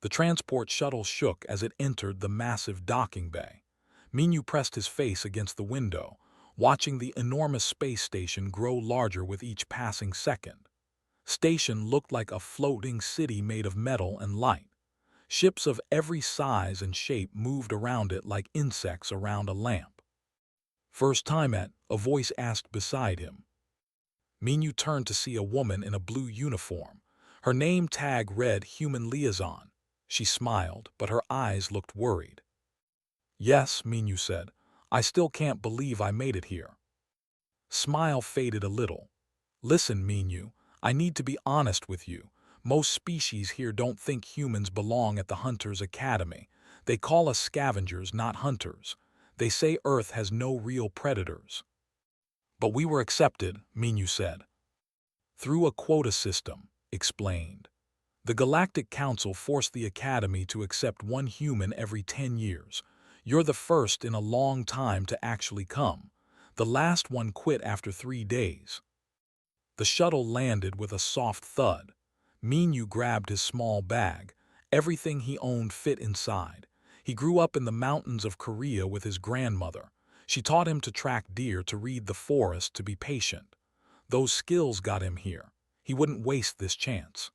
The transport shuttle shook as it entered the massive docking bay. Minyu pressed his face against the window, watching the enormous space station grow larger with each passing second. Station looked like a floating city made of metal and light. Ships of every size and shape moved around it like insects around a lamp. "First time at?" a voice asked beside him. Minyu turned to see a woman in a blue uniform. Her name tag read Human Liaison. She smiled, but her eyes looked worried. "Yes," Minyu said. "I still can't believe I made it here." Smile faded a little. "Listen, Minyu, I need to be honest with you. Most species here don't think humans belong at the Hunters Academy. They call us scavengers, not hunters. They say Earth has no real predators." "But we were accepted," Minyu said. "Through a quota system," explained. "The Galactic Council forced the Academy to accept one human every 10 years. You're the first in a long time to actually come. The last one quit after 3 days." The shuttle landed with a soft thud. Minyu grabbed his small bag. Everything he owned fit inside. He grew up in the mountains of Korea with his grandmother. She taught him to track deer, to read the forest, to be patient. Those skills got him here. He wouldn't waste this chance.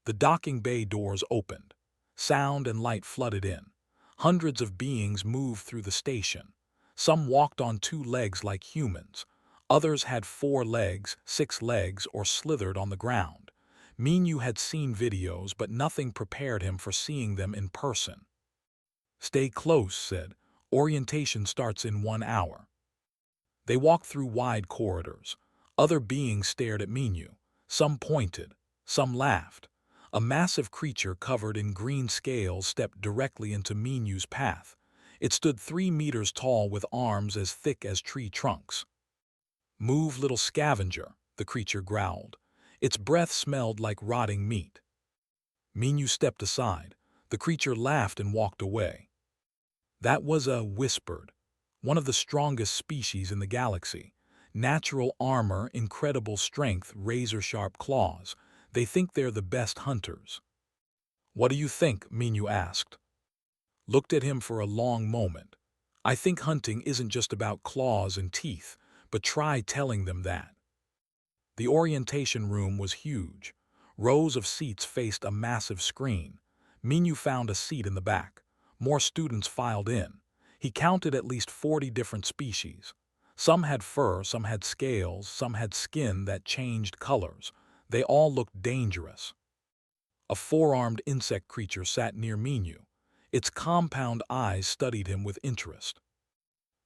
The docking bay doors opened. Sound and light flooded in. Hundreds of beings moved through the station. Some walked on 2 legs like humans. Others had 4 legs, 6 legs, or slithered on the ground. Minyu had seen videos, but nothing prepared him for seeing them in person. "Stay close," said. "Orientation starts in 1 hour." They walked through wide corridors. Other beings stared at Minyu. Some pointed. Some laughed. A massive creature covered in green scales stepped directly into Minyu's path. It stood 3 meters tall with arms as thick as tree trunks. "Move, little scavenger," the creature growled. Its breath smelled like rotting meat. Minyu stepped aside. The creature laughed and walked away. "That was a," whispered, "one of the strongest species in the galaxy. Natural armor, incredible strength, razor-sharp claws. They think they're the best hunters." "What do you think?" Minyu asked. Looked at him for a long moment. "I think hunting isn't just about claws and teeth, but try telling them that." The orientation room was huge. Rows of seats faced a massive screen. Minyu found a seat in the back. More students filed in. He counted at least 40 different species. Some had fur, some had scales, some had skin that changed colors. They all looked dangerous. A 4-armed insect creature sat near Minyu. Its compound eyes studied him with interest.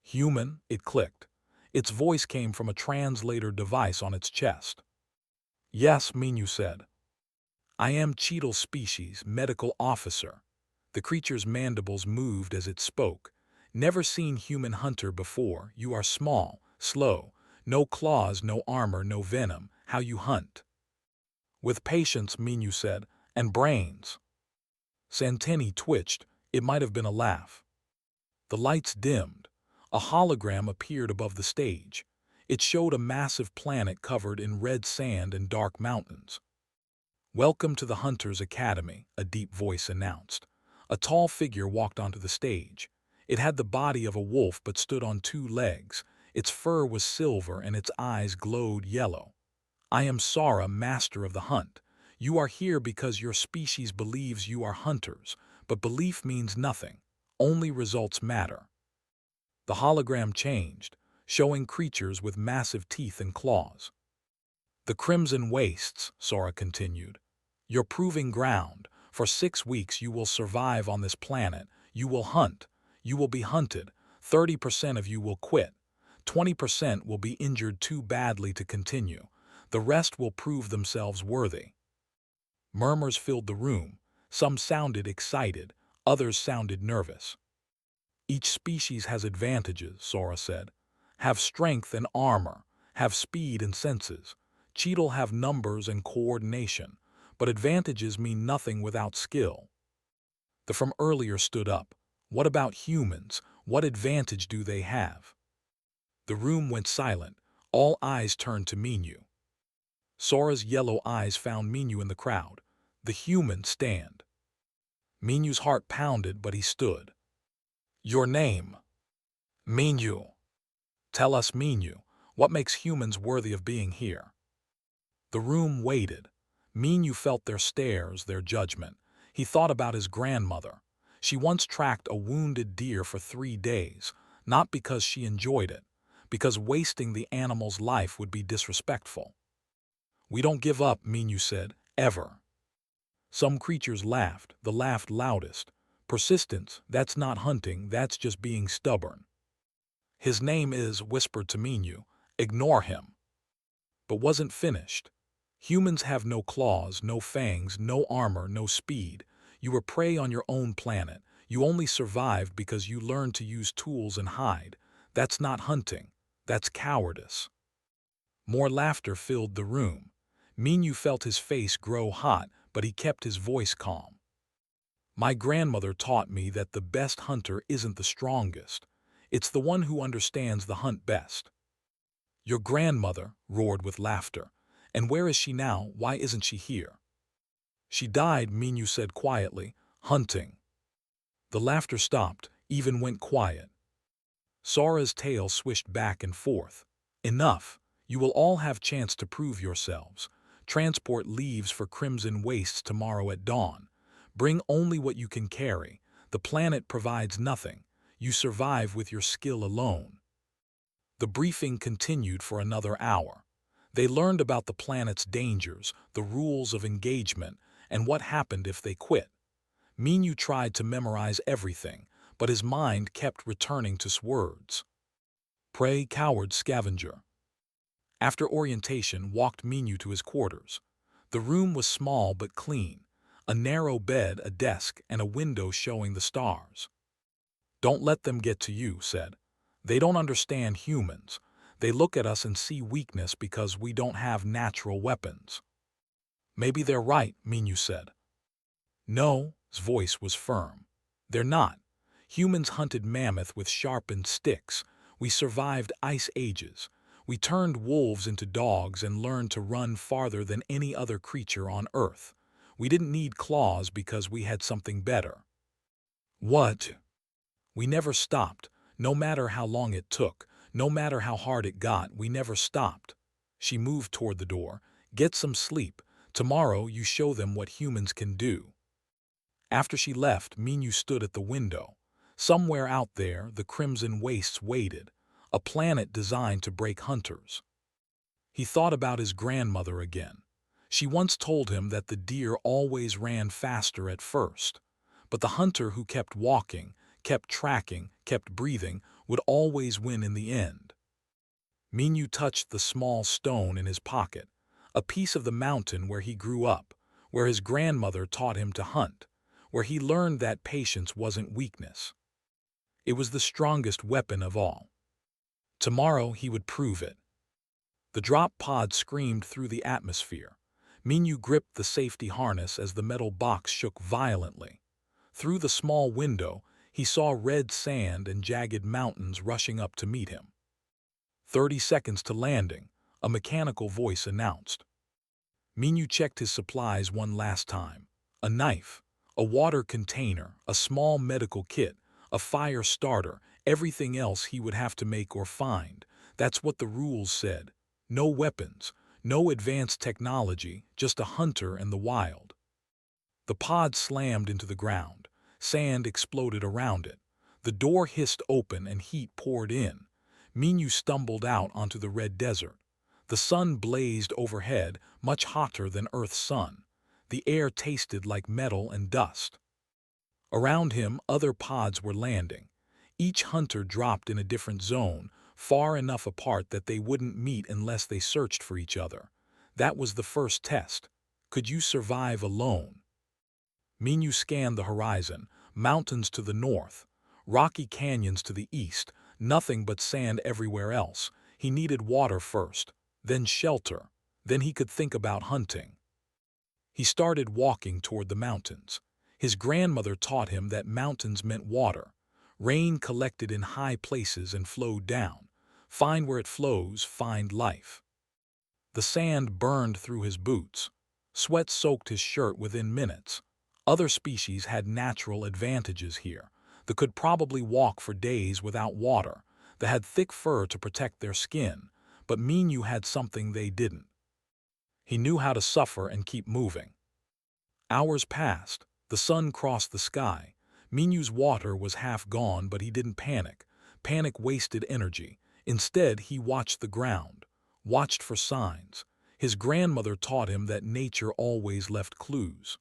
"Human," it clicked. Its voice came from a translator device on its chest. "Yes," Minyu said. "I am Cheetle species, medical officer." The creature's mandibles moved as it spoke. "Never seen human hunter before. You are small, slow. No claws, no armor, no venom. How you hunt?" "With patience," Minyu said, "and brains." Santini twitched. It might have been a laugh. The lights dimmed. A hologram appeared above the stage. It showed a massive planet covered in red sand and dark mountains. "Welcome to the Hunters Academy," a deep voice announced. A tall figure walked onto the stage. It had the body of a wolf but stood on 2 legs. Its fur was silver and its eyes glowed yellow. "I am Sara, master of the hunt. You are here because your species believes you are hunters, but belief means nothing. Only results matter." The hologram changed, showing creatures with massive teeth and claws. "The Crimson Wastes," Sora continued. "You're proving ground. For 6 weeks you will survive on this planet. You will hunt. You will be hunted. 30% of you will quit. 20% will be injured too badly to continue. The rest will prove themselves worthy." Murmurs filled the room. Some sounded excited. Others sounded nervous. "Each species has advantages," Sora said. "Have strength and armor. Have speed and senses. Cheet'll have numbers and coordination. But advantages mean nothing without skill." The from earlier stood up. "What about humans? What advantage do they have?" The room went silent. All eyes turned to Minyu. Sora's yellow eyes found Minyu in the crowd. "The human stand." Minyu's heart pounded, but he stood. Your name. Minyu. Tell us, Minyu, what makes humans worthy of being here? The room waited. Minyu felt their stares, their judgment. He thought about his grandmother. She once tracked a wounded deer for 3 days, not because she enjoyed it, because wasting the animal's life would be disrespectful. We don't give up, Minyu said, ever. Some creatures laughed, the laugh loudest. Persistence, that's not hunting, that's just being stubborn. His name is, whispered to Minyu, ignore him. But wasn't finished. Humans have no claws, no fangs, no armor, no speed. You were prey on your own planet. You only survived because you learned to use tools and hide. That's not hunting. That's cowardice. More laughter filled the room. Minyu felt his face grow hot, but he kept his voice calm. My grandmother taught me that the best hunter isn't the strongest. It's the one who understands the hunt best. Your grandmother roared with laughter. And where is she now? Why isn't she here? She died, Minyu said quietly, hunting. The laughter stopped, even went quiet. Sora's tail swished back and forth. Enough. You will all have chance to prove yourselves. Transport leaves for Crimson Wastes tomorrow at dawn. Bring only what you can carry. The planet provides nothing. You survive with your skill alone. The briefing continued for another hour. They learned about the planet's dangers, the rules of engagement, and what happened if they quit. Minyu tried to memorize everything, but his mind kept returning to words. Prey, coward, scavenger. After orientation, walked Minyu to his quarters. The room was small but clean. A narrow bed, a desk, and a window showing the stars. Don't let them get to you, said. They don't understand humans. They look at us and see weakness because we don't have natural weapons. Maybe they're right, Minyu said. No, his voice was firm. They're not. Humans hunted mammoth with sharpened sticks. We survived ice ages. We turned wolves into dogs and learned to run farther than any other creature on Earth. We didn't need claws because we had something better. What? We never stopped. No matter how long it took, no matter how hard it got, we never stopped. She moved toward the door. Get some sleep. Tomorrow you show them what humans can do. After she left, Minyu stood at the window. Somewhere out there, the Crimson Wastes waited, a planet designed to break hunters. He thought about his grandmother again. She once told him that the deer always ran faster at first, but the hunter who kept walking, kept tracking, kept breathing, would always win in the end. Minyu touched the small stone in his pocket, a piece of the mountain where he grew up, where his grandmother taught him to hunt, where he learned that patience wasn't weakness. It was the strongest weapon of all. Tomorrow he would prove it. The drop pod screamed through the atmosphere. Minyu gripped the safety harness as the metal box shook violently. Through the small window, he saw red sand and jagged mountains rushing up to meet him. 30 seconds to landing, a mechanical voice announced. Minyu checked his supplies one last time. A knife, a water container, a small medical kit, a fire starter, everything else he would have to make or find. That's what the rules said. No weapons, no advanced technology, just a hunter and the wild. The pod slammed into the ground. Sand exploded around it. The door hissed open and heat poured in. Minyu stumbled out onto the red desert. The sun blazed overhead, much hotter than Earth's sun. The air tasted like metal and dust. Around him, other pods were landing. Each hunter dropped in a different zone, far enough apart that they wouldn't meet unless they searched for each other. That was the first test. Could you survive alone? Minyu scanned the horizon, mountains to the north, rocky canyons to the east, nothing but sand everywhere else. He needed water first, then shelter, then he could think about hunting. He started walking toward the mountains. His grandmother taught him that mountains meant water. Rain collected in high places and flowed down. Find where it flows, find life. The sand burned through his boots. Sweat soaked his shirt within minutes. Other species had natural advantages here. They could probably walk for days without water. They had thick fur to protect their skin, but Minyu had something they didn't. He knew how to suffer and keep moving. Hours passed. The sun crossed the sky. Minyu's water was half gone, but he didn't panic. Panic wasted energy. Instead, he watched the ground, watched for signs. His grandmother taught him that nature always left clues.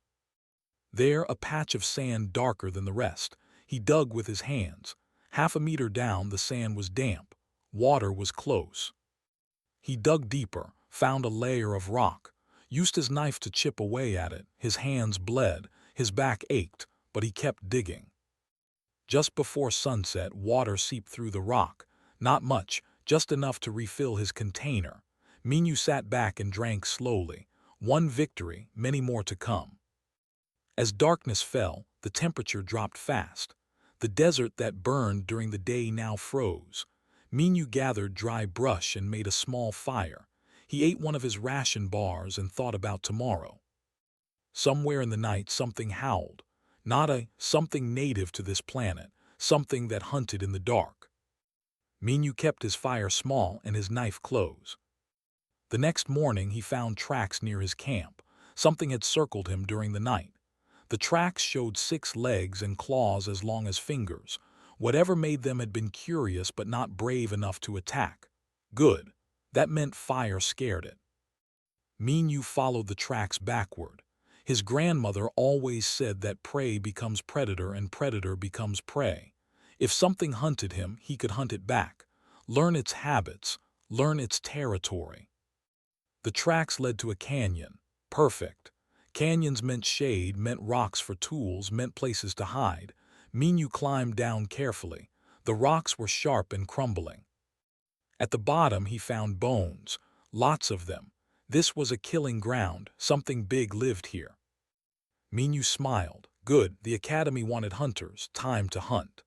There, a patch of sand darker than the rest. He dug with his hands. Half a meter down, the sand was damp. Water was close. He dug deeper, found a layer of rock, used his knife to chip away at it. His hands bled, his back ached, but he kept digging. Just before sunset, water seeped through the rock. Not much, just enough to refill his container. Minyu sat back and drank slowly. One victory, many more to come. As darkness fell, the temperature dropped fast. The desert that burned during the day now froze. Minyu gathered dry brush and made a small fire. He ate one of his ration bars and thought about tomorrow. Somewhere in the night something howled. Not something native to this planet, something that hunted in the dark. Minyu kept his fire small and his knife close. The next morning he found tracks near his camp. Something had circled him during the night. The tracks showed 6 legs and claws as long as fingers. Whatever made them had been curious but not brave enough to attack. Good. That meant fire scared it. Minyu followed the tracks backward. His grandmother always said that prey becomes predator and predator becomes prey. If something hunted him, he could hunt it back. Learn its habits. Learn its territory. The tracks led to a canyon. Perfect. Canyons meant shade, meant rocks for tools, meant places to hide. Minyu climbed down carefully. The rocks were sharp and crumbling. At the bottom he found bones, lots of them. This was a killing ground, something big lived here. Minyu smiled. Good, the academy wanted hunters, time to hunt.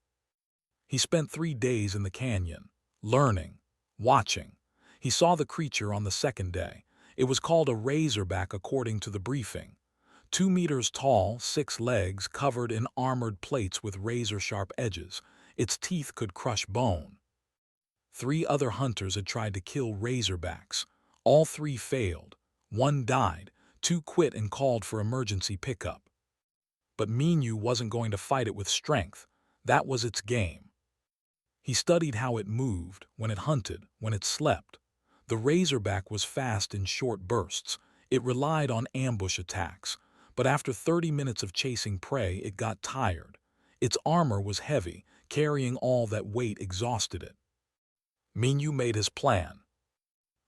He spent 3 days in the canyon, learning, watching. He saw the creature on the second day. It was called a razorback according to the briefing. 2 meters tall, 6 legs, covered in armored plates with razor-sharp edges. Its teeth could crush bone. 3 other hunters had tried to kill razorbacks. All 3 failed. 1 died, 2 quit and called for emergency pickup. But Minyu wasn't going to fight it with strength. That was its game. He studied how it moved, when it hunted, when it slept. The razorback was fast in short bursts. It relied on ambush attacks. But after 30 minutes of chasing prey, it got tired. Its armor was heavy, carrying all that weight exhausted it. Minyu made his plan.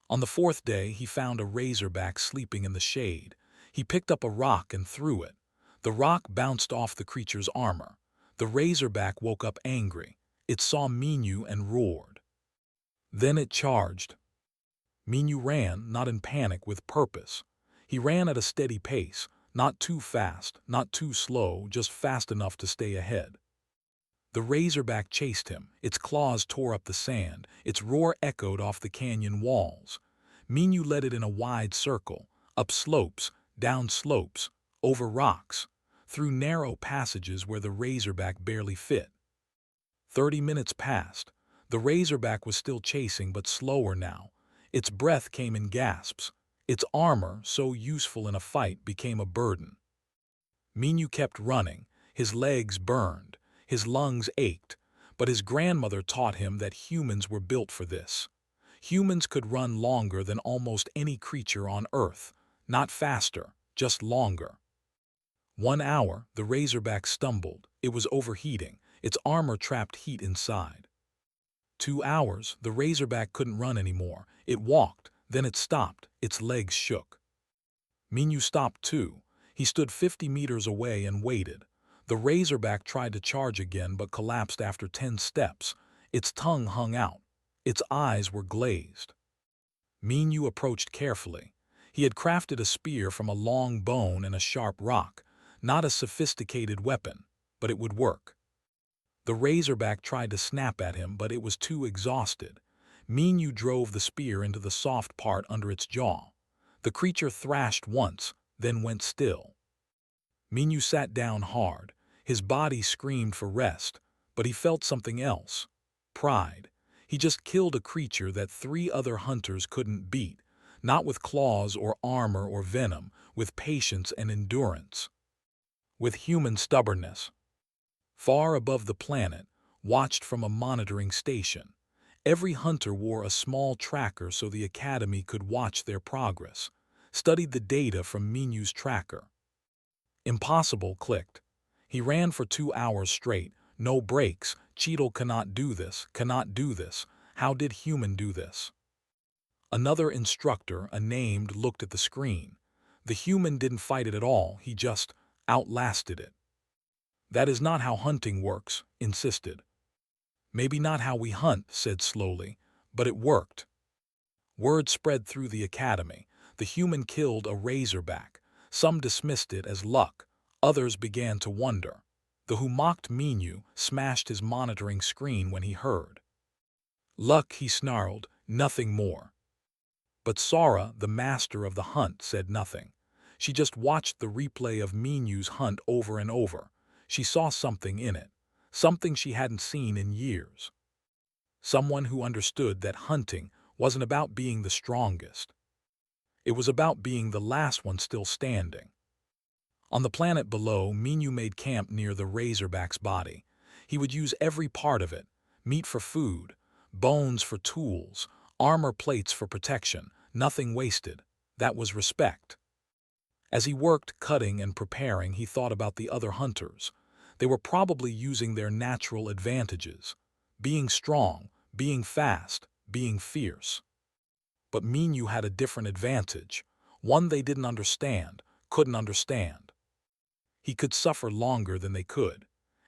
On the 4th day, he found a razorback sleeping in the shade. He picked up a rock and threw it. The rock bounced off the creature's armor. The razorback woke up angry. It saw Minyu and roared. Then it charged. Minyu ran, not in panic, with purpose. He ran at a steady pace. Not too fast, not too slow, just fast enough to stay ahead. The razorback chased him. Its claws tore up the sand. Its roar echoed off the canyon walls. Minyu led it in a wide circle, up slopes, down slopes, over rocks, through narrow passages where the razorback barely fit. 30 minutes passed. The razorback was still chasing, but slower now. Its breath came in gasps. Its armor, so useful in a fight, became a burden. Minyu kept running. His legs burned. His lungs ached. But his grandmother taught him that humans were built for this. Humans could run longer than almost any creature on Earth. Not faster, just longer. 1 hour, the razorback stumbled. It was overheating. Its armor trapped heat inside. 2 hours, the razorback couldn't run anymore. It walked. Then it stopped. Its legs shook. Minyu stopped too. He stood 50 meters away and waited. The razorback tried to charge again but collapsed after 10 steps. Its tongue hung out. Its eyes were glazed. Minyu approached carefully. He had crafted a spear from a long bone and a sharp rock. Not a sophisticated weapon, but it would work. The razorback tried to snap at him, but it was too exhausted. Minyu drove the spear into the soft part under its jaw. The creature thrashed once, then went still. Minyu sat down hard. His body screamed for rest, but he felt something else. Pride. He just killed a creature that 3 other hunters couldn't beat, not with claws or armor or venom, with patience and endurance. With human stubbornness. Far above the planet, watched from a monitoring station, every hunter wore a small tracker so the Academy could watch their progress, studied the data from Minyu's tracker. Impossible clicked. He ran for 2 hours straight, no breaks. Cheetle cannot do this, cannot do this. How did human do this? Another instructor, a named, looked at the screen. The human didn't fight it at all, he just outlasted it. That is not how hunting works, insisted. Maybe not how we hunt, said slowly, but it worked. Word spread through the Academy. The human killed a razorback. Some dismissed it as luck. Others began to wonder. The who mocked Minyu smashed his monitoring screen when he heard. Luck, he snarled, nothing more. But Sora, the master of the hunt, said nothing. She just watched the replay of Minyu's hunt over and over. She saw something in it, something she hadn't seen in years. Someone who understood that hunting wasn't about being the strongest. It was about being the last one still standing. On the planet below, Minyu made camp near the razorback's body. He would use every part of it, meat for food, bones for tools, armor plates for protection, nothing wasted. That was respect. As he worked, cutting and preparing, he thought about the other hunters. They were probably using their natural advantages, being strong, being fast, being fierce. But Minyu had a different advantage, one they didn't understand, couldn't understand. He could suffer longer than they could,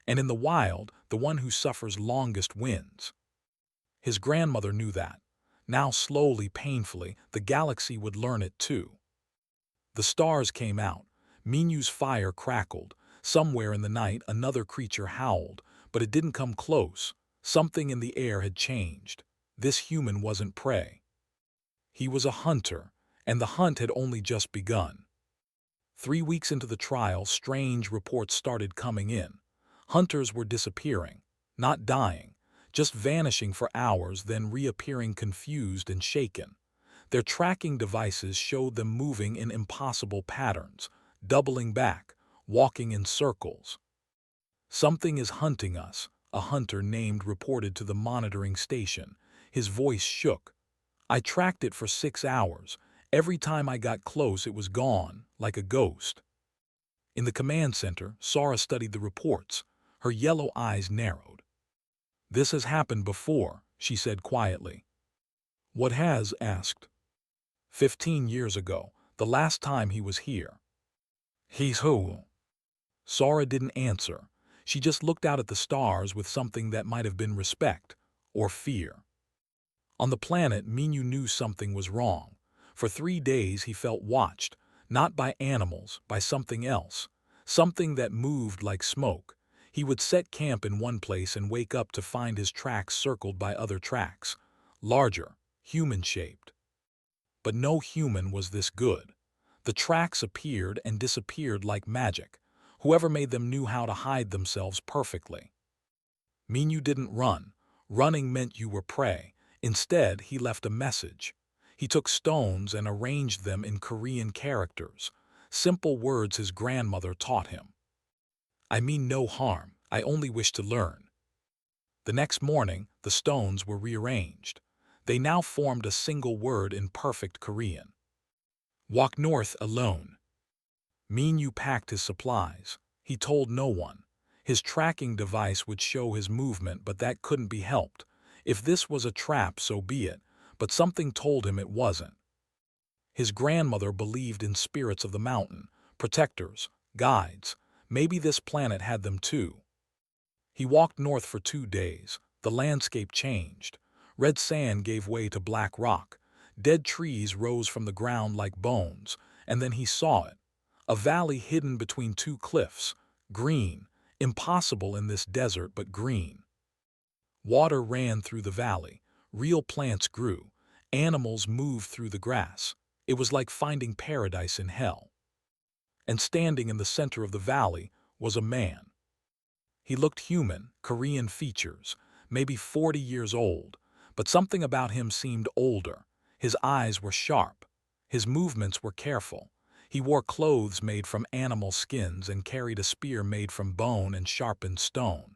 and in the wild, the one who suffers longest wins. His grandmother knew that. Now slowly, painfully, the galaxy would learn it too. The stars came out. Minyu's fire crackled. Somewhere in the night, another creature howled, but it didn't come close. Something in the air had changed. This human wasn't prey. He was a hunter, and the hunt had only just begun. 3 weeks into the trial, strange reports started coming in. Hunters were disappearing, not dying, just vanishing for hours, then reappearing confused and shaken. Their tracking devices showed them moving in impossible patterns, doubling back, walking in circles. Something is hunting us, a hunter named reported to the monitoring station. His voice shook. I tracked it for 6 hours. Every time I got close, it was gone, like a ghost. In the command center, Sora studied the reports. Her yellow eyes narrowed. This has happened before, she said quietly. What has? Asked. 15 years ago, the last time he was here. He's who? Sora didn't answer. She just looked out at the stars with something that might have been respect or fear. On the planet, Minyu knew something was wrong. For 3 days he felt watched, not by animals, by something else, something that moved like smoke. He would set camp in one place and wake up to find his tracks circled by other tracks, larger, human-shaped. But no human was this good. The tracks appeared and disappeared like magic. Whoever made them knew how to hide themselves perfectly. Minyu didn't run. Running meant you were prey. Instead, he left a message. He took stones and arranged them in Korean characters, simple words his grandmother taught him. I mean no harm, I only wish to learn. The next morning, the stones were rearranged. They now formed a single word in perfect Korean. Walk north alone. Minyu packed his supplies. He told no one. His tracking device would show his movement, but that couldn't be helped. If this was a trap, so be it, but something told him it wasn't. His grandmother believed in spirits of the mountain, protectors, guides. Maybe this planet had them too. He walked north for 2 days. The landscape changed. Red sand gave way to black rock. Dead trees rose from the ground like bones, and then he saw it. A valley hidden between 2 cliffs, green, impossible in this desert, but green. Water ran through the valley, real plants grew, animals moved through the grass. It was like finding paradise in hell. And standing in the center of the valley was a man. He looked human, Korean features, maybe 40 years old, but something about him seemed older. His eyes were sharp. His movements were careful. He wore clothes made from animal skins and carried a spear made from bone and sharpened stone.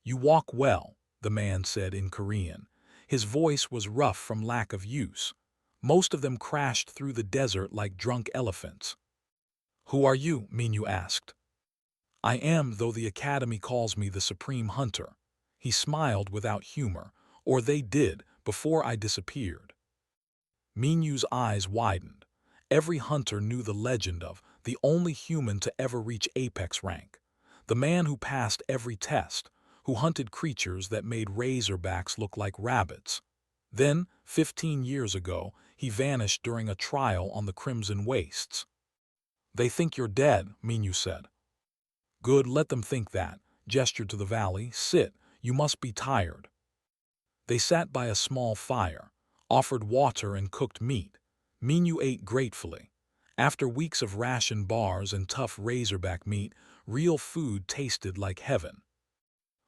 "You walk well," the man said in Korean. His voice was rough from lack of use. Most of them crashed through the desert like drunk elephants. "Who are you?" Minyu asked. "I am, though the Academy calls me the Supreme Hunter." He smiled without humor, or they did, before I disappeared. Minyu's eyes widened. Every hunter knew the legend of the only human to ever reach apex rank, the man who passed every test, who hunted creatures that made razorbacks look like rabbits. Then, 15 years ago, he vanished during a trial on the Crimson Wastes. "They think you're dead," Minyu said. "Good, let them think that," gestured to the valley. "Sit, you must be tired." They sat by a small fire, offered water and cooked meat. Minyu ate gratefully. After weeks of ration bars and tough razorback meat, real food tasted like heaven.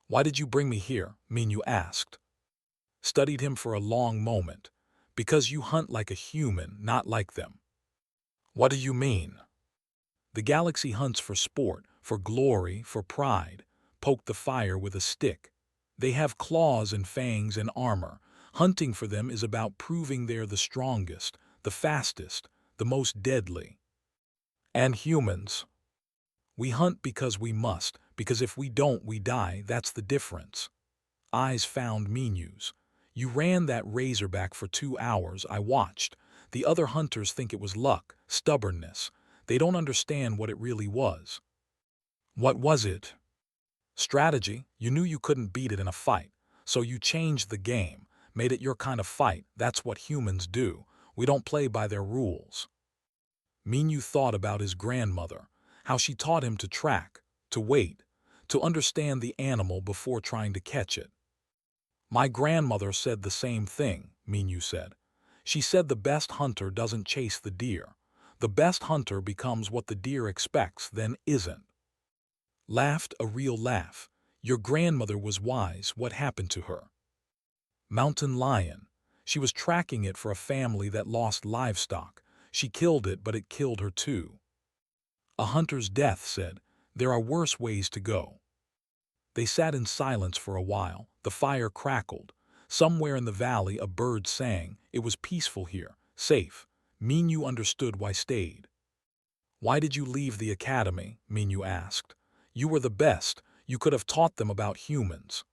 "Why did you bring me here?" Minyu asked. Studied him for a long moment. "Because you hunt like a human, not like them." "What do you mean?" "The galaxy hunts for sport, for glory, for pride." Poked the fire with a stick. "They have claws and fangs and armor. Hunting for them is about proving they're the strongest, the fastest, the most deadly." "And humans?" "We hunt because we must, because if we don't, we die. That's the difference." Eyes found Minyu's. "You ran that razorback for 2 hours, I watched. The other hunters think it was luck, stubbornness. They don't understand what it really was." "What was it?" "Strategy. You knew you couldn't beat it in a fight, so you changed the game, made it your kind of fight. That's what humans do. We don't play by their rules." Minyu thought about his grandmother, how she taught him to track, to wait, to understand the animal before trying to catch it. "My grandmother said the same thing," Minyu said. "She said the best hunter doesn't chase the deer. The best hunter becomes what the deer expects, then isn't." Laughed a real laugh. "Your grandmother was wise. What happened to her?" "Mountain lion. She was tracking it for a family that lost livestock. She killed it, but it killed her too." "A hunter's death," said. "There are worse ways to go." They sat in silence for a while. The fire crackled. Somewhere in the valley a bird sang. It was peaceful here, safe. Minyu understood why stayed. "Why did you leave the academy?" Minyu asked. "You were the best. You could have taught them about humans."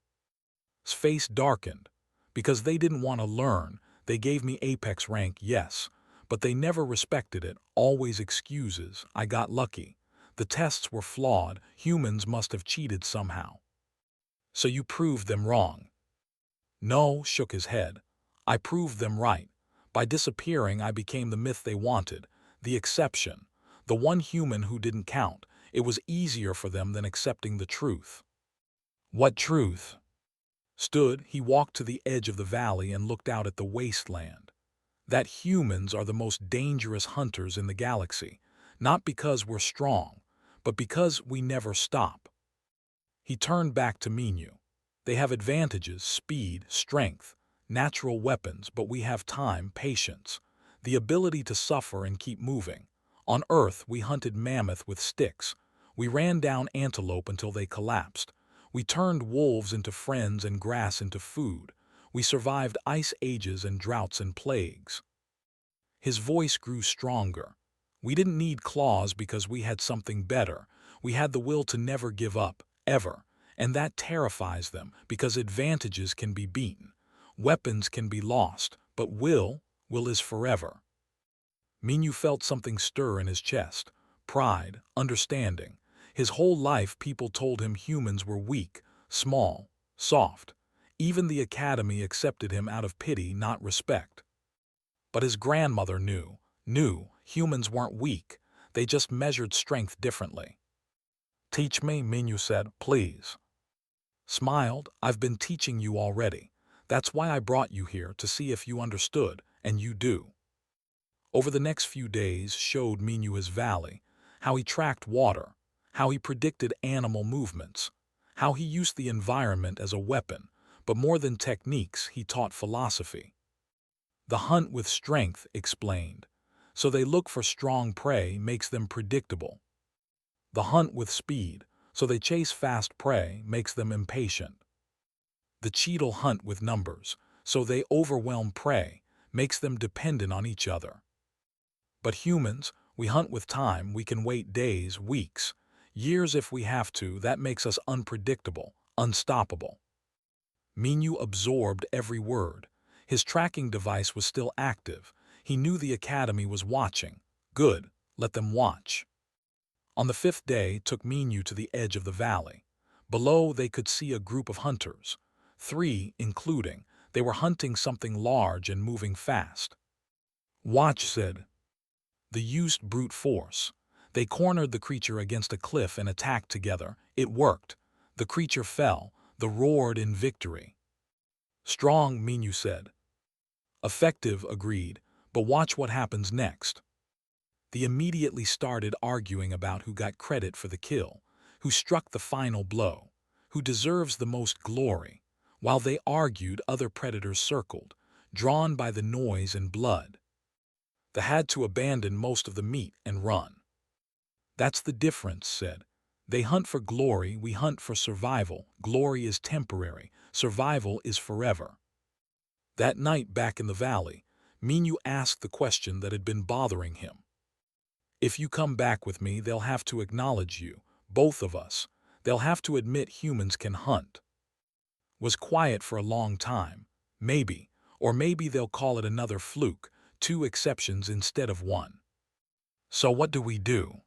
His face darkened. "Because they didn't want to learn. They gave me apex rank, yes. But they never respected it, always excuses. I got lucky. The tests were flawed. Humans must have cheated somehow." "So you proved them wrong?" "No," shook his head. "I proved them right. By disappearing, I became the myth they wanted, the exception, the one human who didn't count. It was easier for them than accepting the truth." "What truth?" He walked to the edge of the valley and looked out at the wasteland. "That humans are the most dangerous hunters in the galaxy, not because we're strong, but because we never stop." He turned back to Minyu. "They have advantages, speed, strength, natural weapons, but we have time, patience, the ability to suffer and keep moving. On Earth, we hunted mammoth with sticks. We ran down antelope until they collapsed. We turned wolves into friends and grass into food. We survived ice ages and droughts and plagues." His voice grew stronger. "We didn't need claws because we had something better. We had the will to never give up, ever. And that terrifies them, because advantages can be beaten. Weapons can be lost, but will is forever." Minyu felt something stir in his chest. Pride, understanding. His whole life people told him humans were weak, small, soft. Even the academy accepted him out of pity, not respect. But his grandmother knew humans weren't weak. They just measured strength differently. "Teach me," Minyu said, "please." Smiled. "I've been teaching you already. That's why I brought you here, to see if you understood, and you do." Over the next few days showed Minyu his valley, how he tracked water, how he predicted animal movements, how he used the environment as a weapon, but more than techniques, he taught philosophy. The hunt with strength, explained. So they look for strong prey makes them predictable. The hunt with speed, so they chase fast prey, makes them impatient. The cheetah hunt with numbers, so they overwhelm prey, makes them dependent on each other. But humans, we hunt with time, we can wait days, weeks, years if we have to, that makes us unpredictable, unstoppable. Minyu absorbed every word. His tracking device was still active. He knew the academy was watching. Good, let them watch. On the fifth day took Minyu to the edge of the valley. Below they could see a group of hunters. 3, including. They were hunting something large and moving fast. Watch, said. They used brute force. They cornered the creature against a cliff and attacked together. It worked. The creature fell. They roared in victory. Strong, Minyu said. Effective, agreed, but watch what happens next. They immediately started arguing about who got credit for the kill, who struck the final blow, who deserves the most glory. While they argued, other predators circled, drawn by the noise and blood. They had to abandon most of the meat and run. That's the difference, said. They hunt for glory, we hunt for survival. Glory is temporary, survival is forever. That night back in the valley, Minyu asked the question that had been bothering him. If you come back with me, they'll have to acknowledge you, both of us. They'll have to admit humans can hunt. Was quiet for a long time. Maybe, or maybe they'll call it another fluke, 2 exceptions instead of 1. So what do we do?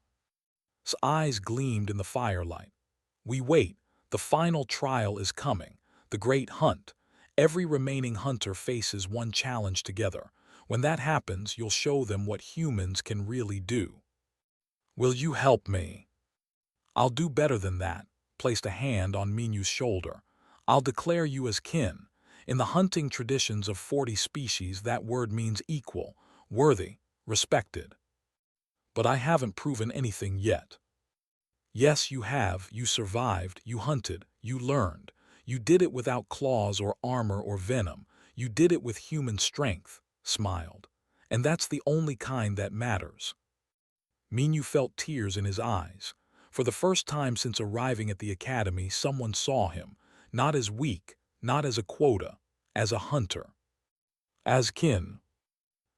His eyes gleamed in the firelight. We wait. The final trial is coming. The great hunt. Every remaining hunter faces one challenge together. When that happens, you'll show them what humans can really do. Will you help me? I'll do better than that, placed a hand on Minyu's shoulder. I'll declare you as kin. In the hunting traditions of 40 species, that word means equal, worthy, respected. But I haven't proven anything yet. Yes, you have. You survived, you hunted, you learned. You did it without claws or armor or venom. You did it with human strength, smiled. And that's the only kind that matters. Minyu felt tears in his eyes. For the first time since arriving at the academy, someone saw him, not as weak, not as a quota, as a hunter. As kin.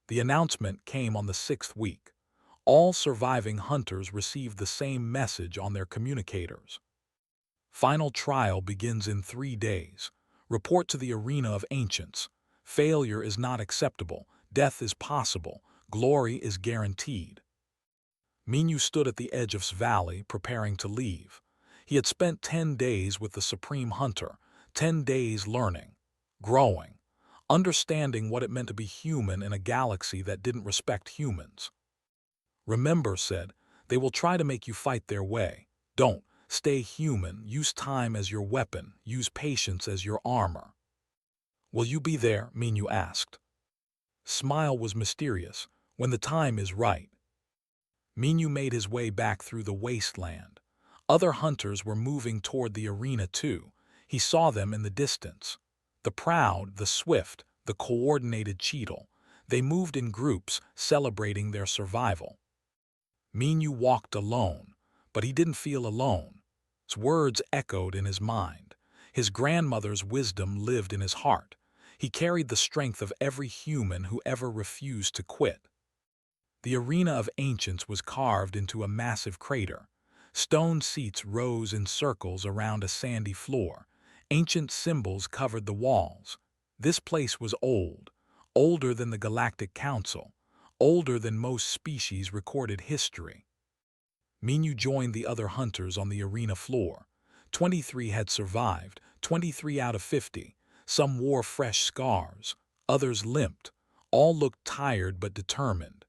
The announcement came on the 6th week. All surviving hunters received the same message on their communicators. Final trial begins in 3 days. Report to the arena of ancients. Failure is not acceptable. Death is possible. Glory is guaranteed. Minyu stood at the edge of the valley, preparing to leave. He had spent 10 days with the Supreme Hunter, 10 days learning, growing, understanding what it meant to be human in a galaxy that didn't respect humans. Remember, said, they will try to make you fight their way. Don't. Stay human. Use time as your weapon. Use patience as your armor. Will you be there? Minyu asked. Smile was mysterious. When the time is right. Minyu made his way back through the wasteland. Other hunters were moving toward the arena too. He saw them in the distance. The proud, the swift, the coordinated cheetah. They moved in groups, celebrating their survival. Minyu walked alone, but he didn't feel alone. His words echoed in his mind. His grandmother's wisdom lived in his heart. He carried the strength of every human who ever refused to quit. The arena of ancients was carved into a massive crater. Stone seats rose in circles around a sandy floor. Ancient symbols covered the walls. This place was old, older than the Galactic Council, older than most species recorded history. Minyu joined the other hunters on the arena floor. 23 had survived, 23 out of 50. Some wore fresh scars, others limped. All looked tired but determined.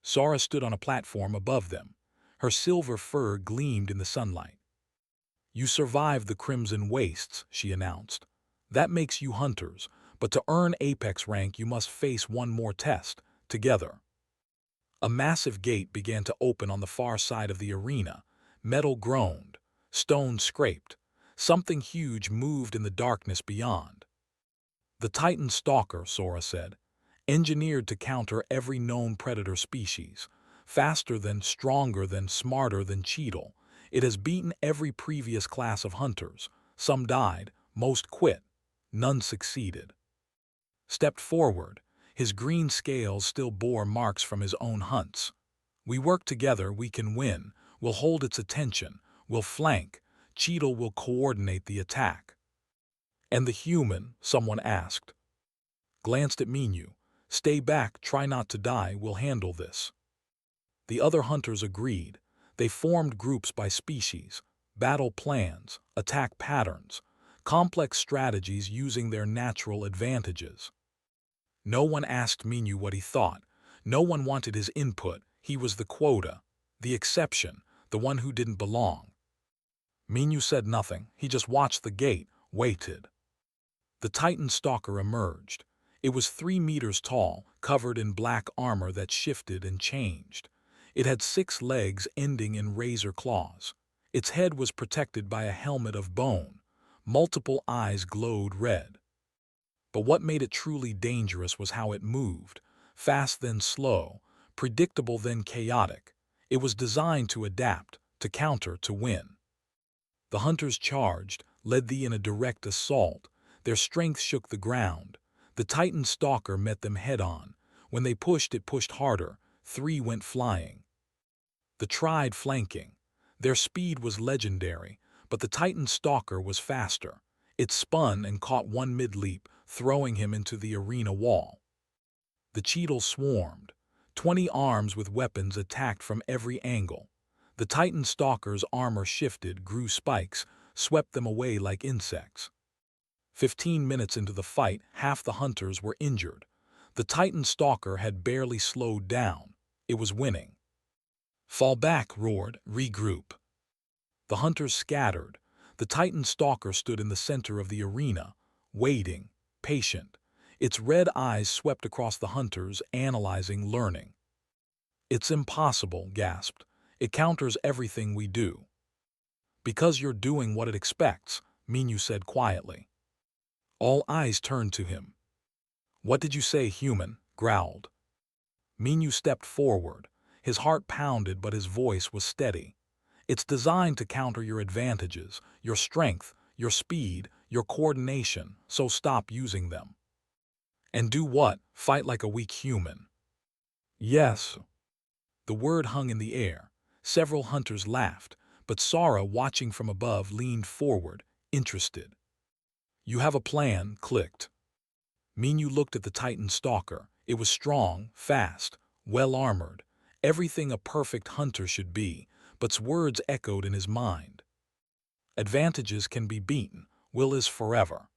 Sora stood on a platform above them. Her silver fur gleamed in the sunlight. You survived the Crimson Wastes, she announced. That makes you hunters, but to earn Apex rank you must face one more test, together. A massive gate began to open on the far side of the arena. Metal groaned, stone scraped. Something huge moved in the darkness beyond. The Titan Stalker, Sora said, engineered to counter every known predator species. Faster than, stronger than, smarter than Cheetle. It has beaten every previous class of hunters. Some died, most quit, none succeeded. Stepped forward. His green scales still bore marks from his own hunts. We work together, we can win. We'll hold its attention. We'll flank. Cheetle will coordinate the attack. And the human, someone asked. Glanced at Minu. Stay back, try not to die, we'll handle this. The other hunters agreed. They formed groups by species, battle plans, attack patterns, complex strategies using their natural advantages. No one asked Minu what he thought. No one wanted his input. He was the quota, the exception, the one who didn't belong. Minu said nothing. He just watched the gate, waited. The Titan Stalker emerged. It was 3 meters tall, covered in black armor that shifted and changed. It had 6 legs ending in razor claws. Its head was protected by a helmet of bone. Multiple eyes glowed red. But what made it truly dangerous was how it moved, fast then slow, predictable then chaotic. It was designed to adapt, to counter, to win. The hunters charged, led thee in a direct assault. Their strength shook the ground. The Titan Stalker met them head-on. When they pushed, it pushed harder. 3 went flying. The tried flanking. Their speed was legendary, but the Titan Stalker was faster. It spun and caught one mid-leap, throwing him into the arena wall. The Cheetle swarmed. 20 arms with weapons attacked from every angle. The Titan Stalker's armor shifted, grew spikes, swept them away like insects. 15 minutes into the fight, half the hunters were injured. The Titan Stalker had barely slowed down. It was winning. Fall back, roared, regroup. The hunters scattered. The Titan Stalker stood in the center of the arena, waiting, patient. Its red eyes swept across the hunters, analyzing, learning. It's impossible, gasped. It counters everything we do. Because you're doing what it expects, Minu said quietly. All eyes turned to him. What did you say, human? Growled. Minu stepped forward. His heart pounded, but his voice was steady. It's designed to counter your advantages, your strength, your speed, your coordination, so stop using them. And do what? Fight like a weak human. Yes. The word hung in the air. Several hunters laughed, but Sora, watching from above, leaned forward, interested. You have a plan, clicked. Minu looked at the Titan Stalker. It was strong, fast, well-armored, everything a perfect hunter should be, but's words echoed in his mind. Advantages can be beaten, will is forever.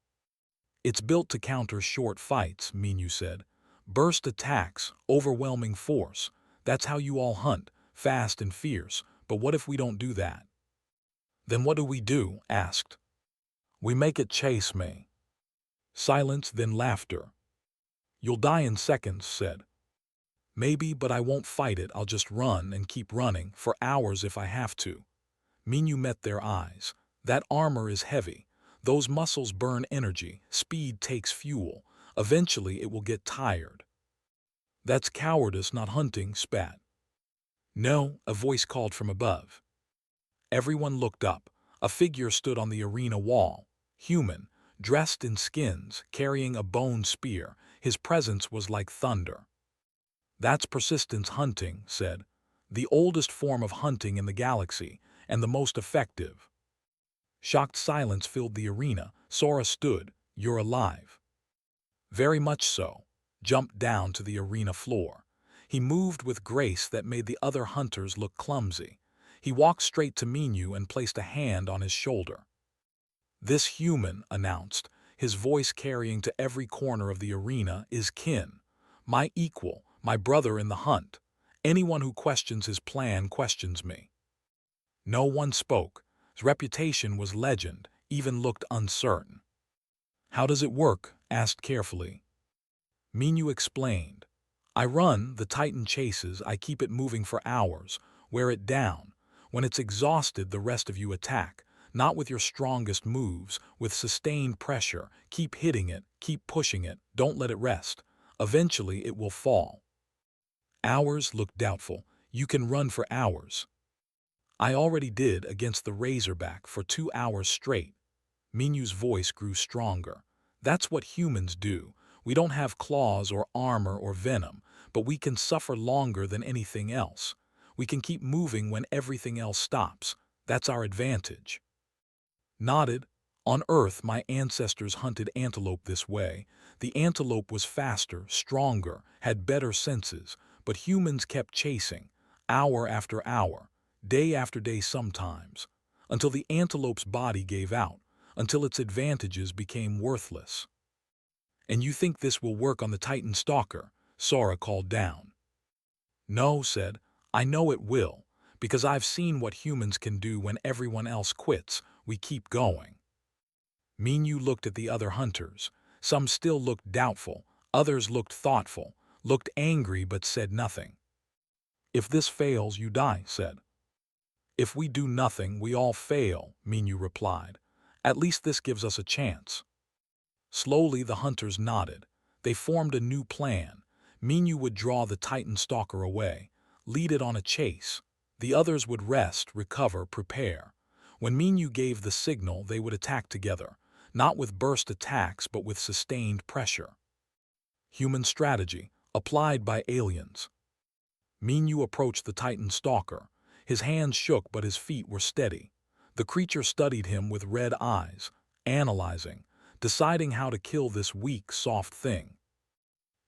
It's built to counter short fights, Minu said. Burst attacks, overwhelming force. That's how you all hunt, fast and fierce, but what if we don't do that? Then what do we do? Asked. We make it chase me. Silence, then laughter. You'll die in seconds, said. Maybe, but I won't fight it. I'll just run and keep running, for hours if I have to. Minu met their eyes. That armor is heavy. Those muscles burn energy. Speed takes fuel. Eventually it will get tired. That's cowardice, not hunting, spat. No, a voice called from above. Everyone looked up. A figure stood on the arena wall. Human, dressed in skins, carrying a bone spear. His presence was like thunder. That's persistence hunting, said. The oldest form of hunting in the galaxy, and the most effective. Shocked silence filled the arena. Sora stood. You're alive. Very much so. Jumped down to the arena floor. He moved with grace that made the other hunters look clumsy. He walked straight to Minu and placed a hand on his shoulder. This human, announced, his voice carrying to every corner of the arena, is kin. My equal, my brother in the hunt. Anyone who questions his plan questions me. No one spoke. His reputation was legend, even looked uncertain. How does it work? Asked carefully. Minu explained. I run, the Titan chases, I keep it moving for hours, wear it down. When it's exhausted, the rest of you attack, not with your strongest moves, with sustained pressure. Keep hitting it, keep pushing it, don't let it rest. Eventually it will fall. Hours look doubtful. You can run for hours. I already did against the Razorback for 2 hours straight. Minyu's voice grew stronger. That's what humans do. We don't have claws or armor or venom, but we can suffer longer than anything else. We can keep moving when everything else stops. That's our advantage. Nodded. On Earth, my ancestors hunted antelope this way. The antelope was faster, stronger, had better senses, but humans kept chasing, hour after hour, day after day sometimes, until the antelope's body gave out, until its advantages became worthless. And you think this will work on the Titan Stalker? Sora called down. No, said, I know it will, because I've seen what humans can do when everyone else quits. We keep going. Minyu looked at the other hunters. Some still looked doubtful, others looked thoughtful, looked angry but said nothing. If this fails, you die, said. If we do nothing, we all fail, Minyu replied. At least this gives us a chance. Slowly the hunters nodded. They formed a new plan. Minyu would draw the Titan Stalker away, lead it on a chase. The others would rest, recover, prepare. When Minyu gave the signal, they would attack together, not with burst attacks but with sustained pressure. Human strategy, applied by aliens. Minyu approached the Titan Stalker. His hands shook but his feet were steady. The creature studied him with red eyes, analyzing, deciding how to kill this weak, soft thing.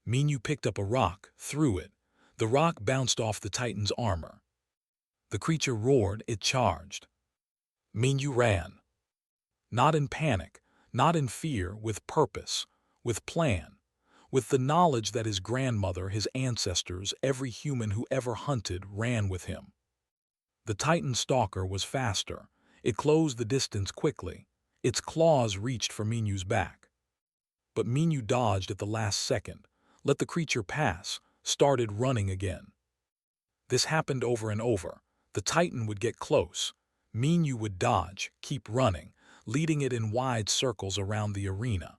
Minyu picked up a rock, threw it. The rock bounced off the Titan's armor. The creature roared, it charged. Minyu ran. Not in panic, not in fear, with purpose, with plan, with the knowledge that his grandmother, his ancestors, every human who ever hunted ran with him. The Titan Stalker was faster. It closed the distance quickly. Its claws reached for Minyu's back. But Minyu dodged at the last second, let the creature pass, started running again. This happened over and over. The Titan would get close. Minyu would dodge, keep running, leading it in wide circles around the arena.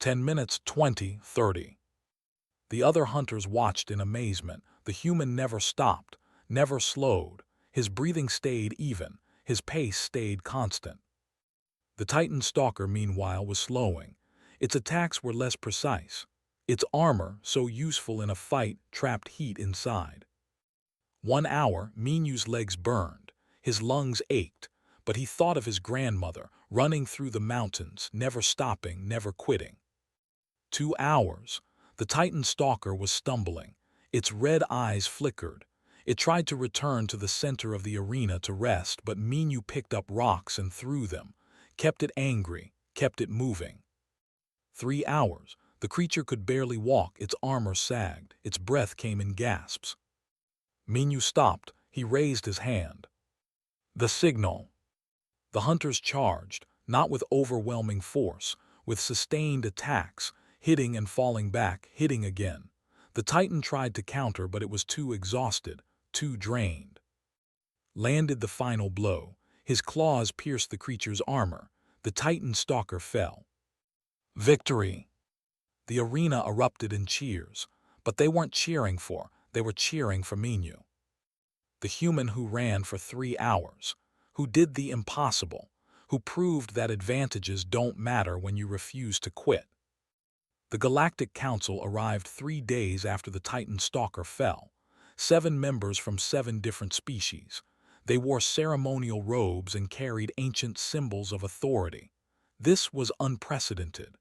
10 minutes, 20, 30. The other hunters watched in amazement. The human never stopped, never slowed. His breathing stayed even, his pace stayed constant. The Titan Stalker, meanwhile, was slowing. Its attacks were less precise. Its armor, so useful in a fight, trapped heat inside. 1 hour, Minyu's legs burned. His lungs ached, but he thought of his grandmother, running through the mountains, never stopping, never quitting. 2 hours. The Titan Stalker was stumbling. Its red eyes flickered. It tried to return to the center of the arena to rest, but Minyu picked up rocks and threw them, kept it angry, kept it moving. 3 hours. The creature could barely walk, its armor sagged, its breath came in gasps. Minyu stopped, he raised his hand. The signal. The hunters charged, not with overwhelming force, with sustained attacks, hitting and falling back, hitting again. The Titan tried to counter, but it was too exhausted, too drained. Landed the final blow. His claws pierced the creature's armor. The Titan Stalker fell. Victory! The arena erupted in cheers, but they weren't cheering they were cheering for Minyu. The human who ran for 3 hours, who did the impossible, who proved that advantages don't matter when you refuse to quit. The Galactic Council arrived 3 days after the Titan Stalker fell. 7 members from 7 different species. They wore ceremonial robes and carried ancient symbols of authority. This was unprecedented.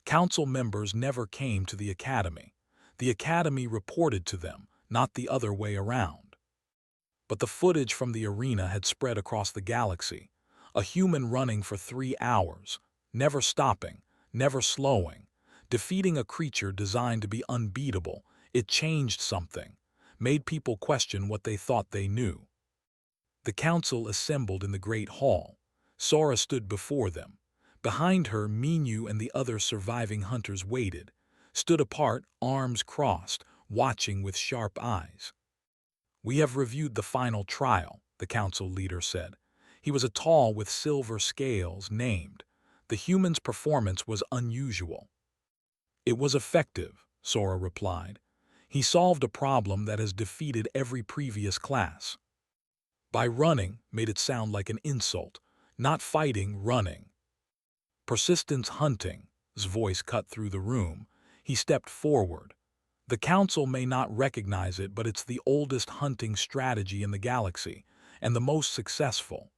Council members never came to the Academy. The Academy reported to them, not the other way around. But the footage from the arena had spread across the galaxy. A human running for 3 hours, never stopping, never slowing, defeating a creature designed to be unbeatable. It changed something, made people question what they thought they knew. The council assembled in the Great Hall. Sora stood before them. Behind her, Minyu and the other surviving hunters waited, stood apart, arms crossed, watching with sharp eyes. "We have reviewed the final trial," the council leader said. "He was a tall with silver scales named. The human's performance was unusual." "It was effective," Sora replied. "He solved a problem that has defeated every previous class." "By running" made it sound like an insult. "Not fighting, running." "Persistence hunting," his voice cut through the room. He stepped forward. "The council may not recognize it, but it's the oldest hunting strategy in the galaxy, and the most successful."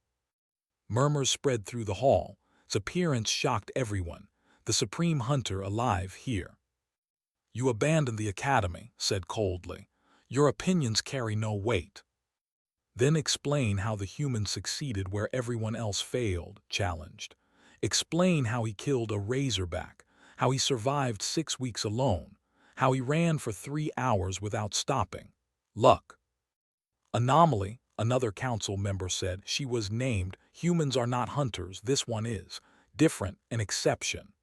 Murmurs spread through the hall. Its appearance shocked everyone. The supreme hunter alive here. "You abandoned the academy," said coldly. "Your opinions carry no weight." "Then explain how the human succeeded where everyone else failed," challenged. "Explain how he killed a razorback, how he survived 6 weeks alone, how he ran for 3 hours without stopping. Luck." "Anomaly," another council member said. "She was named. Humans are not hunters. This one is. Different, an exception."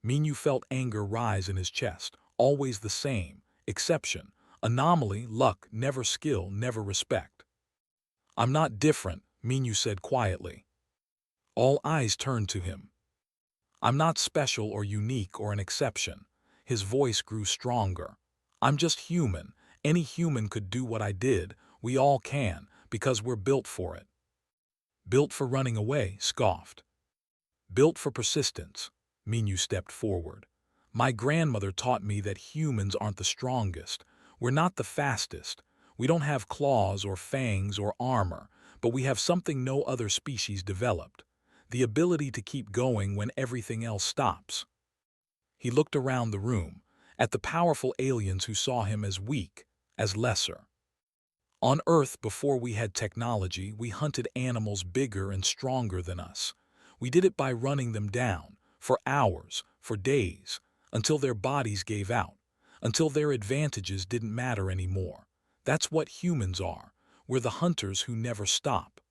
Minyu felt anger rise in his chest. Always the same. Exception. Anomaly, luck, never skill, never respect. "I'm not different," Minyu said quietly. All eyes turned to him. "I'm not special or unique or an exception." His voice grew stronger. "I'm just human. Any human could do what I did. We all can, because we're built for it." "Built for running away," scoffed. "Built for persistence." Minyu stepped forward. "My grandmother taught me that humans aren't the strongest. We're not the fastest. We don't have claws or fangs or armor, but we have something no other species developed. The ability to keep going when everything else stops." He looked around the room, at the powerful aliens who saw him as weak, as lesser. "On Earth, before we had technology, we hunted animals bigger and stronger than us. We did it by running them down, for hours, for days, until their bodies gave out, until their advantages didn't matter anymore. That's what humans are. We're the hunters who never stop."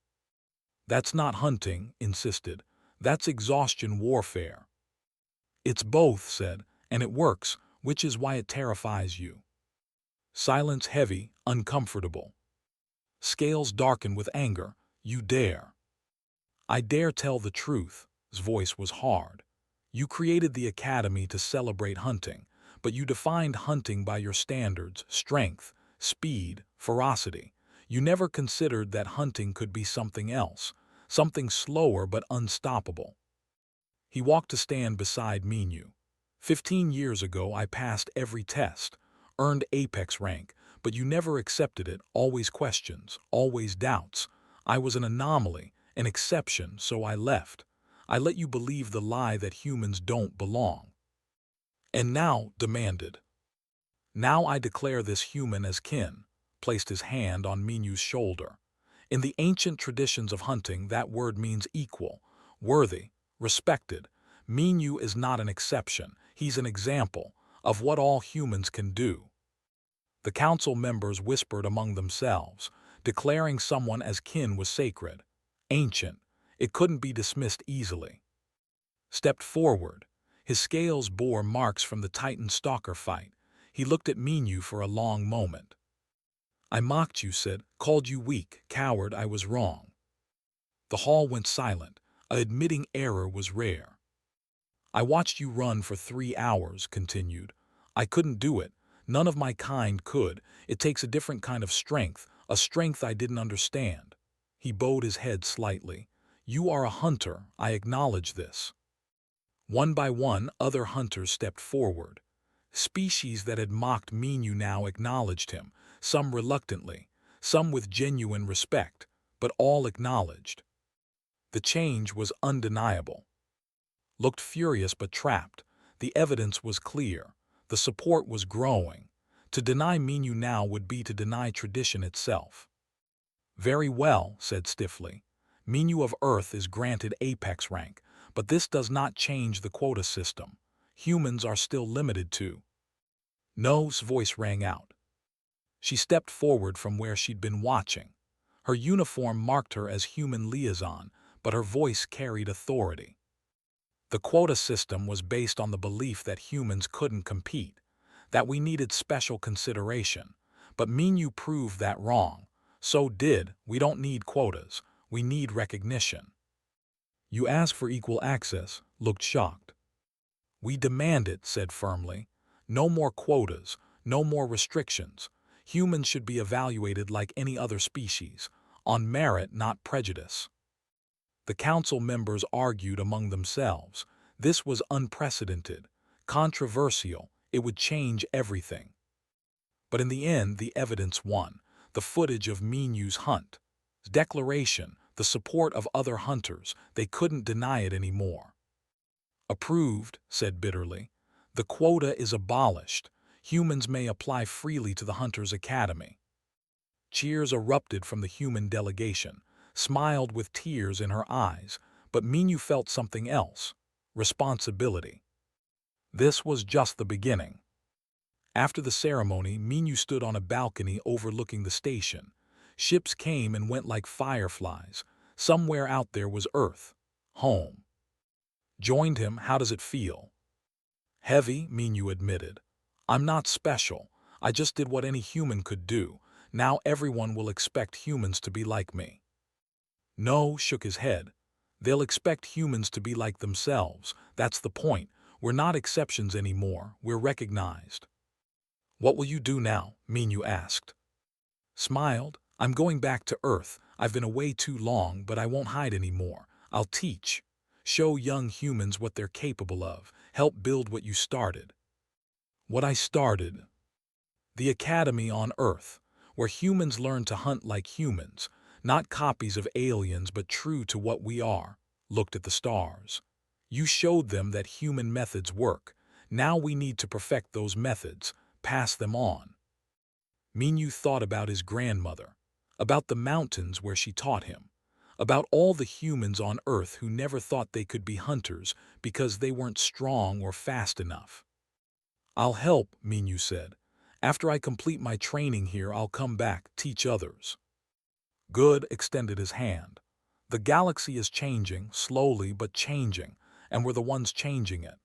"That's not hunting," insisted. "That's exhaustion warfare." "It's both," said, "and it works, which is why it terrifies you." Silence heavy, uncomfortable. Scales darkened with anger. "You dare." "I dare tell the truth." His voice was hard. "You created the academy to celebrate hunting, but you defined hunting by your standards, strength, speed, ferocity. You never considered that hunting could be something else, something slower but unstoppable." He walked to stand beside Minyu. "15 years ago I passed every test, earned apex rank, but you never accepted it, always questions, always doubts. I was an anomaly, an exception, so I left. I let you believe the lie that humans don't belong." "And now," demanded. "Now I declare this human as kin," placed his hand on Minyu's shoulder. "In the ancient traditions of hunting, that word means equal, worthy, respected. Minyu is not an exception. He's an example of what all humans can do." The council members whispered among themselves. Declaring someone as kin was sacred, ancient. It couldn't be dismissed easily. Stepped forward. His scales bore marks from the Titan-Stalker fight. He looked at Minyu for a long moment. "I mocked you," said, "called you weak, coward. I was wrong." The hall went silent. Admitting error was rare. "I watched you run for 3 hours," continued. "I couldn't do it. None of my kind could. It takes a different kind of strength, a strength I didn't understand." He bowed his head slightly. "You are a hunter. I acknowledge this." One by one, other hunters stepped forward. Species that had mocked Minyu now acknowledged him, some reluctantly, some with genuine respect, but all acknowledged. The change was undeniable. Looked furious but trapped. The evidence was clear. The support was growing. To deny Minyu now would be to deny tradition itself. "Very well," said stiffly. "Minyu of Earth is granted apex rank, but this does not change the quota system. Humans are still limited to—" No's voice rang out. She stepped forward from where she'd been watching. Her uniform marked her as human liaison, but her voice carried authority. "The quota system was based on the belief that humans couldn't compete. that we needed special consideration. But Minyu proved that wrong. We don't need quotas, we need recognition. You ask for equal access, looked shocked. We demand it, said firmly. No more quotas, no more restrictions. Humans should be evaluated like any other species, on merit, not prejudice. The council members argued among themselves. This was unprecedented, controversial, it would change everything. But in the end, the evidence won. The footage of Minyu's hunt, declaration, the support of other hunters, they couldn't deny it anymore. Approved, said bitterly. The quota is abolished. Humans may apply freely to the Hunters' Academy. Cheers erupted from the human delegation, smiled with tears in her eyes, but Minyu felt something else, responsibility. This was just the beginning. After the ceremony, Minyu stood on a balcony overlooking the station. Ships came and went like fireflies. Somewhere out there was Earth, home. Joined him, how does it feel? Heavy, Minyu admitted. I'm not special. I just did what any human could do. Now everyone will expect humans to be like me. No, shook his head. They'll expect humans to be like themselves. That's the point. We're not exceptions anymore. We're recognized. What will you do now? Minyu asked. Smiled. I'm going back to Earth. I've been away too long, but I won't hide anymore. I'll teach. Show young humans what they're capable of. Help build what you started. What I started. The Academy on Earth, where humans learn to hunt like humans, not copies of aliens but true to what we are, looked at the stars. You showed them that human methods work. Now we need to perfect those methods, pass them on. Minyu thought about his grandmother, about the mountains where she taught him, about all the humans on Earth who never thought they could be hunters because they weren't strong or fast enough. I'll help, Minyu said. After I complete my training here, I'll come back, teach others. Good extended his hand. The galaxy is changing, slowly but changing, and we're the ones changing it.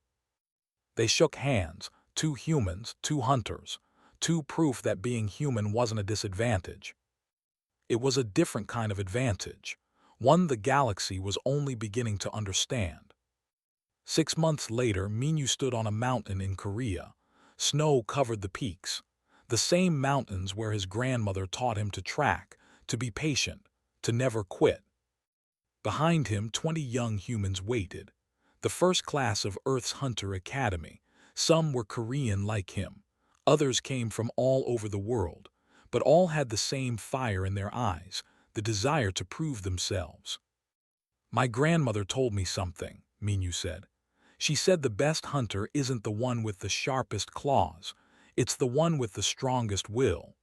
They shook hands, two humans, two hunters, two proof that being human wasn't a disadvantage. It was a different kind of advantage, one the galaxy was only beginning to understand. 6 months later, Minyu stood on a mountain in Korea. Snow covered the peaks, the same mountains where his grandmother taught him to track, to be patient, to never quit. Behind him, 20 young humans waited, the first class of Earth's Hunter Academy. Some were Korean like him, others came from all over the world, but all had the same fire in their eyes, the desire to prove themselves. My grandmother told me something, Minyu said. She said the best hunter isn't the one with the sharpest claws, it's the one with the strongest will.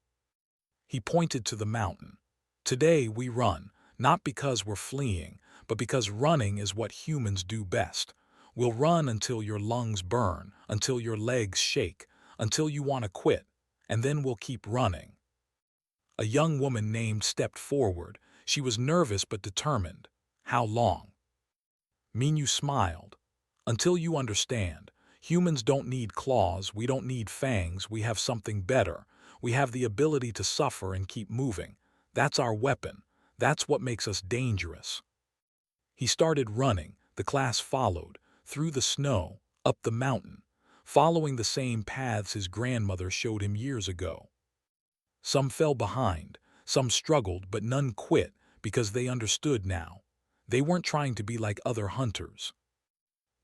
He pointed to the mountain. Today we run, not because we're fleeing, but because running is what humans do best. We'll run until your lungs burn, until your legs shake, until you want to quit, and then we'll keep running. A young woman named stepped forward. She was nervous but determined. How long? Minyu smiled. Until you understand, humans don't need claws, we don't need fangs, we have something better. We have the ability to suffer and keep moving. That's our weapon. That's what makes us dangerous. He started running. The class followed, through the snow, up the mountain, following the same paths his grandmother showed him years ago. Some fell behind, some struggled, but none quit because they understood now. They weren't trying to be like other hunters.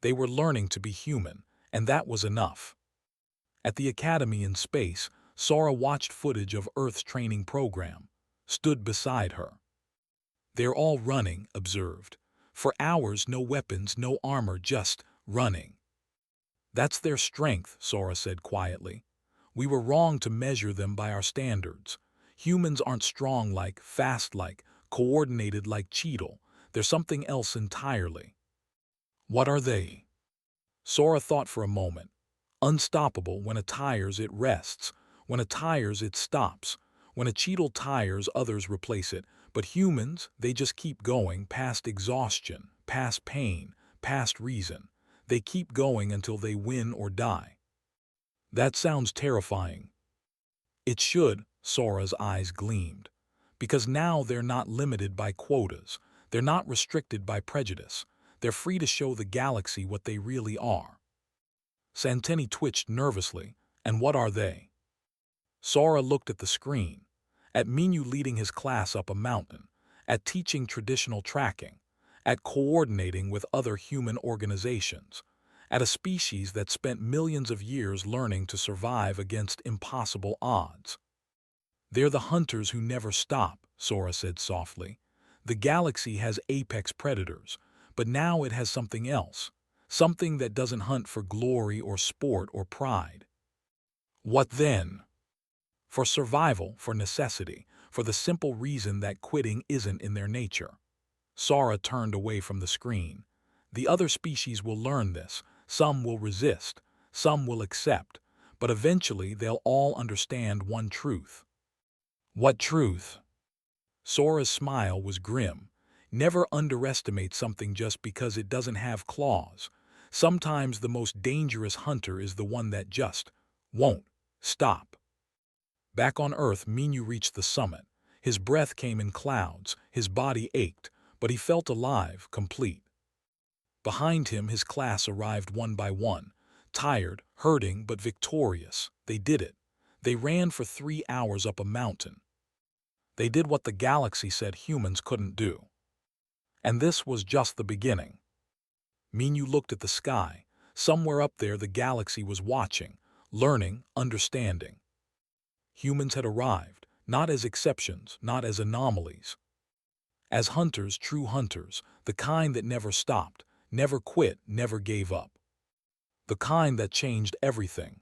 They were learning to be human, and that was enough. At the academy in space, Sora watched footage of Earth's training program, stood beside her. They're all running, observed. For hours, no weapons, no armor, just running. That's their strength, Sora said quietly. We were wrong to measure them by our standards. Humans aren't strong like, fast like, coordinated like Cheetle. They're something else entirely. What are they? Sora thought for a moment. Unstoppable. When it tires, it rests. When it tires, it stops. When a Cheetle tires, others replace it. But humans, they just keep going past exhaustion, past pain, past reason. They keep going until they win or die. That sounds terrifying. It should, Sora's eyes gleamed. Because now they're not limited by quotas. They're not restricted by prejudice. They're free to show the galaxy what they really are. Santini twitched nervously. And what are they? Sora looked at the screen. At Minu leading his class up a mountain. At teaching traditional tracking. At coordinating with other human organizations. At a species that spent millions of years learning to survive against impossible odds. They're the hunters who never stop, Sora said softly. The galaxy has apex predators, but now it has something else. Something that doesn't hunt for glory or sport or pride. What then? For survival, for necessity, for the simple reason that quitting isn't in their nature. Sora turned away from the screen. The other species will learn this. Some will resist, some will accept, but eventually they'll all understand one truth. What truth? Sora's smile was grim. Never underestimate something just because it doesn't have claws. Sometimes the most dangerous hunter is the one that just won't stop. Back on Earth, Minu reached the summit. His breath came in clouds, his body ached, but he felt alive, complete. Behind him, his class arrived one by one, tired, hurting, but victorious. They did it. They ran for 3 hours up a mountain. They did what the galaxy said humans couldn't do. And this was just the beginning. Minu looked at the sky. Somewhere up there, the galaxy was watching, learning, understanding. Humans had arrived, not as exceptions, not as anomalies. As hunters, true hunters, the kind that never stopped, never quit, never gave up. The kind that changed everything.